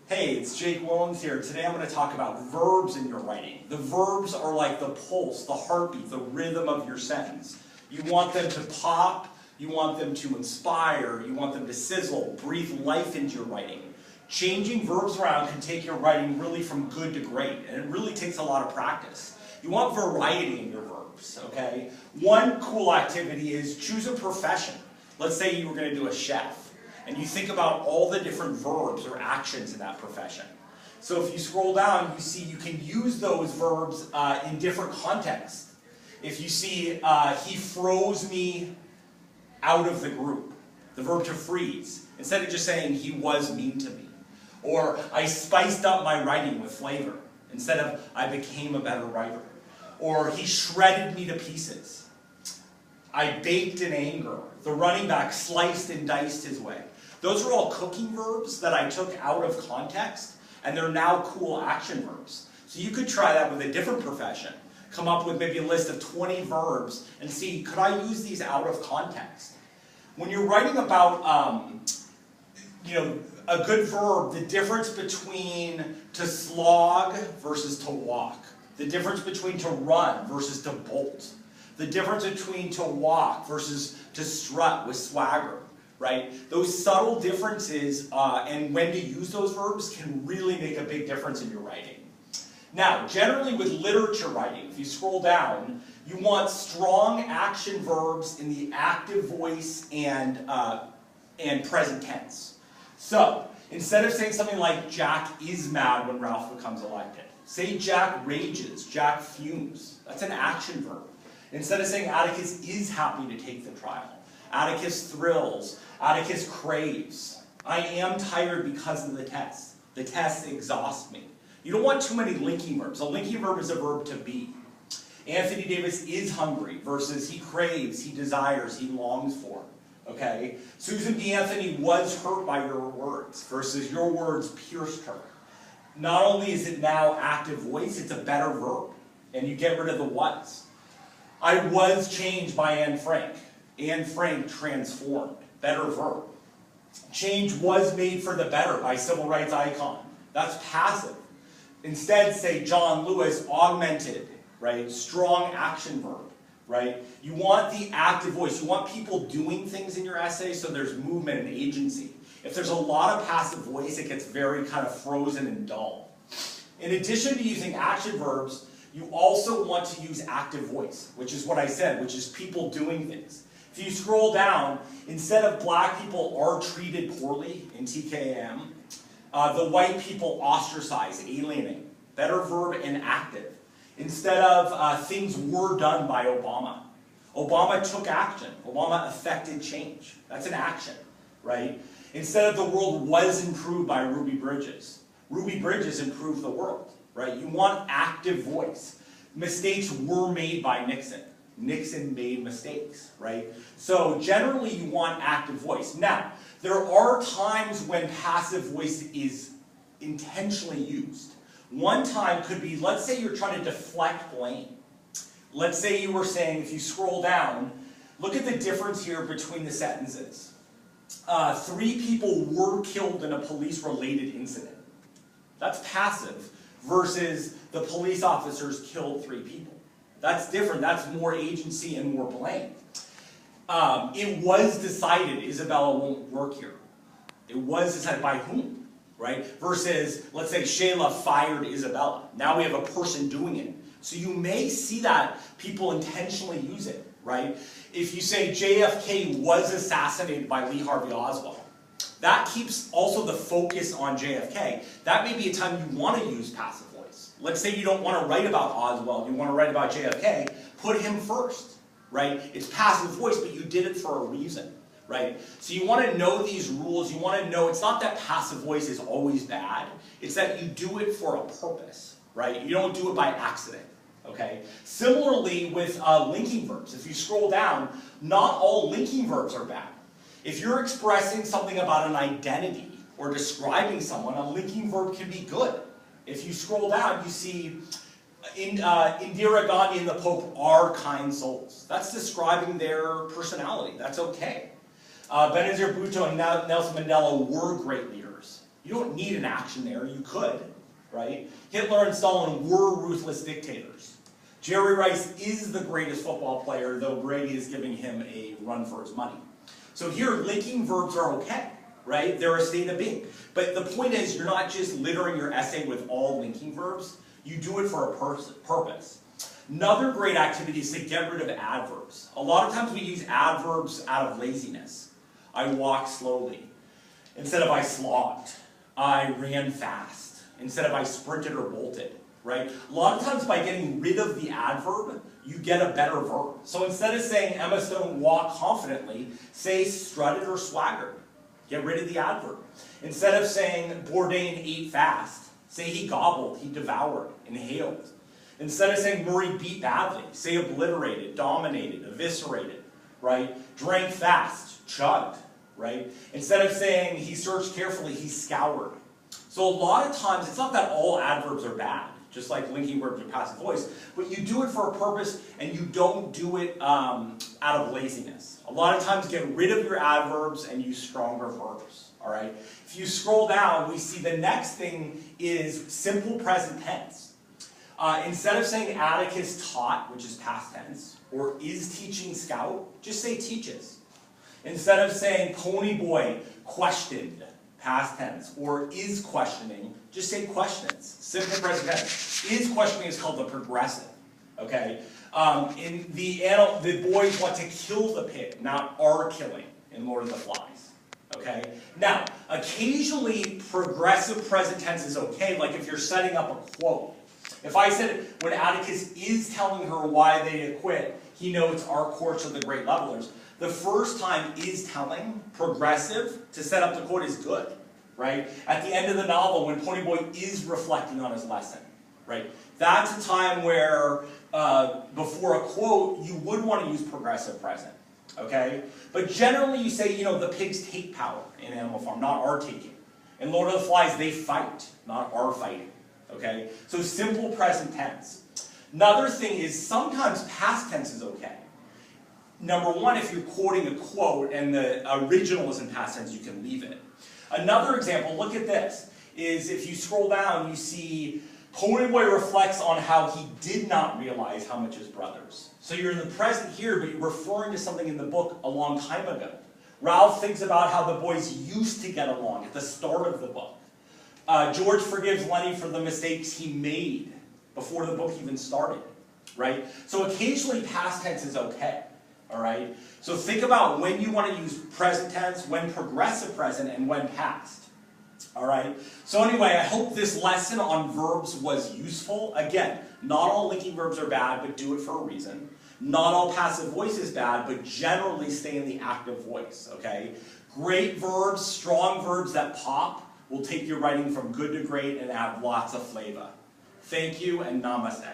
Hey, it's Jake Willems here. Today I'm going to talk about verbs in your writing. The verbs are like the pulse, the heartbeat, the rhythm of your sentence. You want them to pop, you want them to inspire, you want them to sizzle, breathe life into your writing. Changing verbs around can take your writing really from good to great, and it really takes a lot of practice. You want variety in your verbs, okay? One cool activity is choose a profession. Let's say you were going to do a chef, and you think about all the different verbs or actions in that profession. So if you scroll down, you see you can use those verbs in different contexts. If you see, he froze me out of the group, the verb to freeze, instead of just saying he was mean to me. Or I spiced up my writing with flavor, instead of I became a better writer. Or he shredded me to pieces. I baked in anger. The running back sliced and diced his way. Those are all cooking verbs that I took out of context, and they're now cool action verbs. So you could try that with a different profession. Come up with maybe a list of 20 verbs and see, could I use these out of context? When you're writing about a good verb, the difference between to slog versus to walk, the difference between to run versus to bolt, the difference between to walk versus to strut with swagger, right? Those subtle differences and when to use those verbs can really make a big difference in your writing. Now, generally with literature writing, if you scroll down, you want strong action verbs in the active voice and present tense. So, instead of saying something like Jack is mad when Ralph becomes elected, say Jack rages, Jack fumes. That's an action verb. Instead of saying Atticus is happy to take the trial, Atticus thrills, Atticus craves. I am tired because of the test. The test exhausts me. You don't want too many linking verbs. A linking verb is a verb to be. Anthony Davis is hungry versus he craves, he desires, he longs for. Okay? Susan B. Anthony was hurt by your words versus your words pierced her. Not only is it now active voice, it's a better verb. And you get rid of the was. I was changed by Anne Frank. Anne Frank transformed. Better verb. Change was made for the better by civil rights icon. That's passive. Instead, say John Lewis augmented, right? Strong action verb, right? You want the active voice. You want people doing things in your essay so there's movement and agency. If there's a lot of passive voice, it gets very kind of frozen and dull. In addition to using action verbs, you also want to use active voice, which is what I said, which is people doing things. If you scroll down, instead of black people are treated poorly in TKM, the white people ostracize, alienate. Better verb and active. Instead of things were done by Obama. Obama took action. Obama affected change. That's an action, right? Instead of the world was improved by Ruby Bridges. Ruby Bridges improved the world, right? You want active voice. Mistakes were made by Nixon. Nixon made mistakes, right? So generally you want active voice. Now, there are times when passive voice is intentionally used. One time could be, let's say you're trying to deflect blame. Let's say you were saying, if you scroll down, look at the difference here between the sentences. 3 people were killed in a police-related incident. That's passive versus the police officers killed 3 people. That's different. That's more agency and more blame. It was decided Isabella won't work here. It was decided by whom, right? Versus, let's say Shayla fired Isabella. Now we have a person doing it. So you may see that people intentionally use it, right? If you say JFK was assassinated by Lee Harvey Oswald, that keeps also the focus on JFK. That may be a time you want to use passive voice. Let's say you don't want to write about Oswald, you want to write about JFK, put him first, right? It's passive voice, but you did it for a reason, right? So you want to know these rules, you want to know, it's not that passive voice is always bad, it's that you do it for a purpose, right? You don't do it by accident, okay? Similarly with linking verbs, if you scroll down, not all linking verbs are bad. If you're expressing something about an identity or describing someone, a linking verb can be good. If you scroll down, you see Indira Gandhi and the Pope are kind souls. That's describing their personality. That's okay. Benazir Bhutto and Nelson Mandela were great leaders. You don't need an action there, you could, right? Hitler and Stalin were ruthless dictators. Jerry Rice is the greatest football player, though Brady is giving him a run for his money. So here, linking verbs are okay, right? They're a state of being. But the point is, you're not just littering your essay with all linking verbs. You do it for a purpose. Another great activity is to get rid of adverbs. A lot of times we use adverbs out of laziness. I walked slowly instead of I slogged. I ran fast instead of I sprinted or bolted, right? A lot of times by getting rid of the adverb, you get a better verb. So instead of saying Emma Stone walked confidently, say strutted or swaggered. Get rid of the adverb. Instead of saying Bourdain ate fast, say he gobbled, he devoured, inhaled. Instead of saying Murray beat badly, say obliterated, dominated, eviscerated, right? Drank fast, chugged, right? Instead of saying he searched carefully, he scoured. So a lot of times, it's not that all adverbs are bad, just like linking verbs or passive voice, but you do it for a purpose and you don't do it out of laziness. A lot of times get rid of your adverbs and use stronger verbs, all right? If you scroll down, we see the next thing is simple present tense. Instead of saying Atticus taught, which is past tense, or is teaching scout, just say teaches. Instead of saying Ponyboy questioned, past tense, or is questioning, just say questions. Simple present tense. Is questioning is called the progressive. Okay? In the boys want to kill the pig, not are killing in Lord of the Flies. Okay? Now, occasionally progressive present tense is okay, like if you're setting up a quote. If I said, when Atticus is telling her why they quit, he notes our course of the great levelers. The first time is telling, progressive, to set up the quote is good, right? At the end of the novel, when Ponyboy is reflecting on his lesson, right? That's a time where, before a quote, you would want to use progressive present, okay? But generally you say, the pigs take power in Animal Farm, not are taking. In Lord of the Flies, they fight, not are fighting. Okay? So simple present tense. Another thing is sometimes past tense is okay. Number one, if you're quoting a quote and the original is in past tense, you can leave it. Another example, look at this, is if you scroll down, you see Ponyboy reflects on how he did not realize how much his brothers. So you're in the present here, but you're referring to something in the book a long time ago. Ralph thinks about how the boys used to get along at the start of the book. George forgives Lenny for the mistakes he made before the book even started, right? So occasionally past tense is okay, all right? So think about when you want to use present tense, when progressive present, and when past, all right? So anyway, I hope this lesson on verbs was useful. Again, not all linking verbs are bad, but do it for a reason. Not all passive voice is bad, but generally stay in the active voice, okay? Great verbs, strong verbs that pop, will take your writing from good to great and add lots of flavor. Thank you and namaste.